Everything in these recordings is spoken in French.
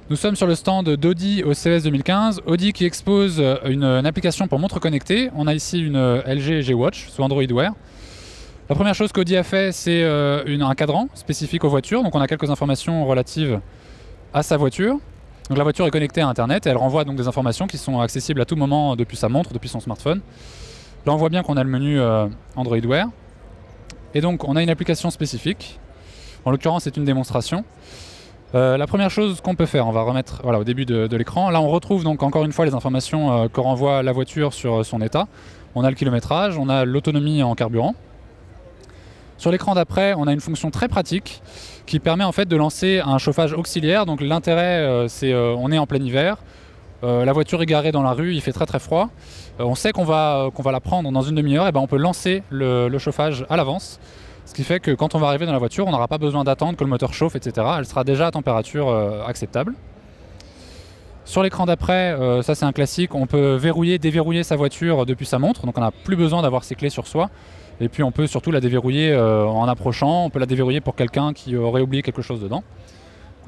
Nous sommes sur le stand d'Audi au CES 2015. Audi qui expose une application pour montre connectée. On a ici une LG G-Watch sous Android Wear. La première chose qu'Audi a fait, c'est un cadran spécifique aux voitures. Donc on a quelques informations relatives à sa voiture. Donc la voiture est connectée à Internet et elle renvoie donc des informations qui sont accessibles à tout moment depuis sa montre, depuis son smartphone. Là on voit bien qu'on a le menu Android Wear. Et donc on a une application spécifique. En l'occurrence c'est une démonstration. La première chose qu'on peut faire, on va remettre au début de l'écran. Là on retrouve donc encore une fois les informations que renvoie la voiture sur son état. On a le kilométrage, on a l'autonomie en carburant. Sur l'écran d'après, on a une fonction très pratique qui permet en fait de lancer un chauffage auxiliaire. Donc l'intérêt, c'est on est en plein hiver, la voiture est garée dans la rue, il fait très très froid. On sait qu'on va la prendre dans une demi-heure, et on peut lancer le chauffage à l'avance. Ce qui fait que quand on va arriver dans la voiture, on n'aura pas besoin d'attendre que le moteur chauffe, etc. Elle sera déjà à température acceptable. Sur l'écran d'après, ça c'est un classique, on peut verrouiller, déverrouiller sa voiture depuis sa montre. Donc on n'a plus besoin d'avoir ses clés sur soi. Et puis on peut surtout la déverrouiller en approchant, on peut la déverrouiller pour quelqu'un qui aurait oublié quelque chose dedans.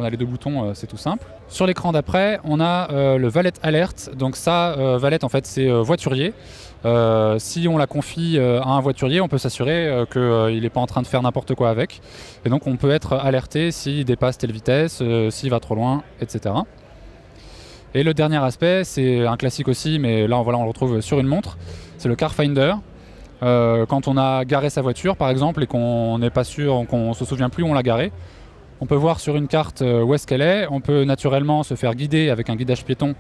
On a les deux boutons, c'est tout simple. Sur l'écran d'après, on a le Valet Alert. Donc ça, Valet en fait c'est voiturier. Si on la confie à un voiturier, on peut s'assurer qu'il n'est pas en train de faire n'importe quoi avec. Et donc on peut être alerté s'il dépasse telle vitesse, s'il va trop loin, etc. Et le dernier aspect, c'est un classique aussi, mais là on le retrouve sur une montre, c'est le Car Finder. Quand on a garé sa voiture par exemple et qu'on n'est pas sûr, qu'on ne se souvient plus où on l'a garée, on peut voir sur une carte où est-ce qu'elle est, on peut naturellement se faire guider avec un guidage piéton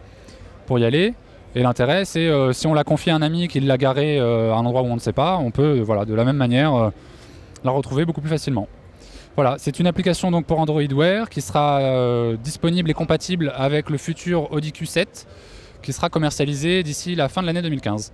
pour y aller. Et l'intérêt c'est si on la confie à un ami qui l'a garée à un endroit où on ne sait pas, on peut de la même manière la retrouver beaucoup plus facilement. Voilà, c'est une application donc pour Android Wear qui sera disponible et compatible avec le futur Audi Q7 qui sera commercialisé d'ici la fin de l'année 2015.